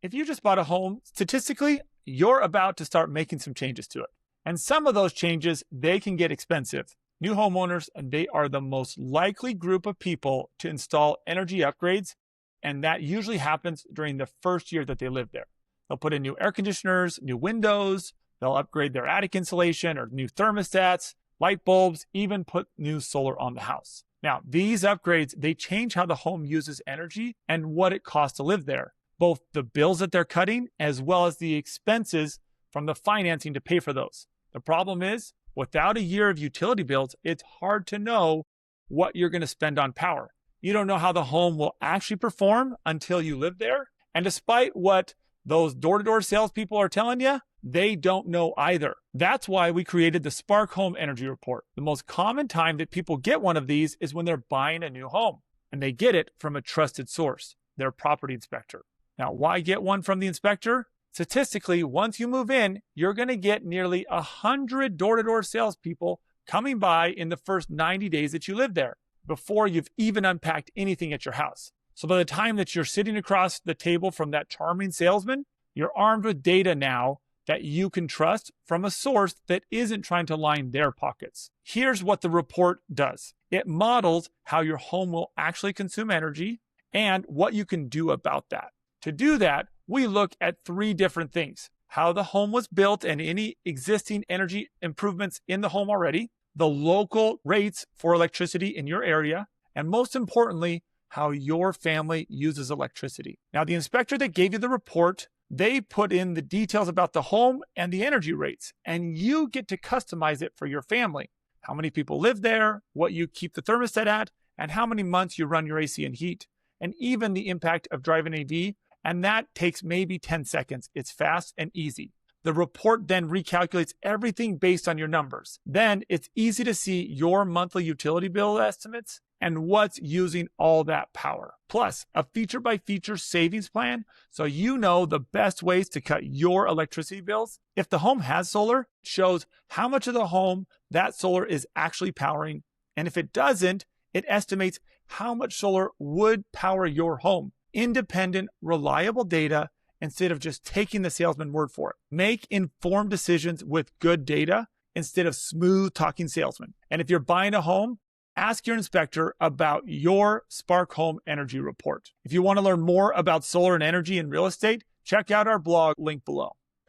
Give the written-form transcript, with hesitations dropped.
If you just bought a home, statistically, you're about to start making some changes to it. And some of those changes, they can get expensive. New homeowners, they are the most likely group of people to install energy upgrades, and that usually happens during the first year that they live there. They'll put in new air conditioners, new windows, they'll upgrade their attic insulation or new thermostats, light bulbs, even put new solar on the house. Now, these upgrades, they change how the home uses energy and what it costs to live there, both the bills that they're cutting as well as the expenses from the financing to pay for those. The problem is, without a year of utility bills, it's hard to know what you're going to spend on power. You don't know how the home will actually perform until you live there. And despite what those door-to-door salespeople are telling you, they don't know either. That's why we created the Sprk Home Energy Report. The most common time that people get one of these is when they're buying a new home, and they get it from a trusted source, their property inspector. Now, why get one from the inspector? Statistically, once you move in, you're going to get nearly 100 door-to-door salespeople coming by in the first 90 days that you live there, before you've even unpacked anything at your house. So by the time that you're sitting across the table from that charming salesman, you're armed with data now that you can trust from a source that isn't trying to line their pockets. Here's what the report does. It models how your home will actually consume energy and what you can do about that. To do that, we look at 3 different things: how the home was built and any existing energy improvements in the home already, the local rates for electricity in your area, and most importantly, how your family uses electricity. Now, the inspector that gave you the report, they put in the details about the home and the energy rates, and you get to customize it for your family. How many people live there, what you keep the thermostat at, and how many months you run your AC and heat, and even the impact of driving an AV, and that takes maybe 10 seconds. It's fast and easy. The report then recalculates everything based on your numbers. Then it's easy to see your monthly utility bill estimates and what's using all that power. Plus, a feature-by-feature savings plan so you know the best ways to cut your electricity bills. If the home has solar, it shows how much of the home that solar is actually powering. And if it doesn't, it estimates how much solar would power your home. Independent, reliable data instead of just taking the salesman's word for it. Make informed decisions with good data instead of smooth talking salesmen. And if you're buying a home, ask your inspector about your Sprk Home Energy Report. If you want to learn more about solar and energy in real estate, check out our blog, link below.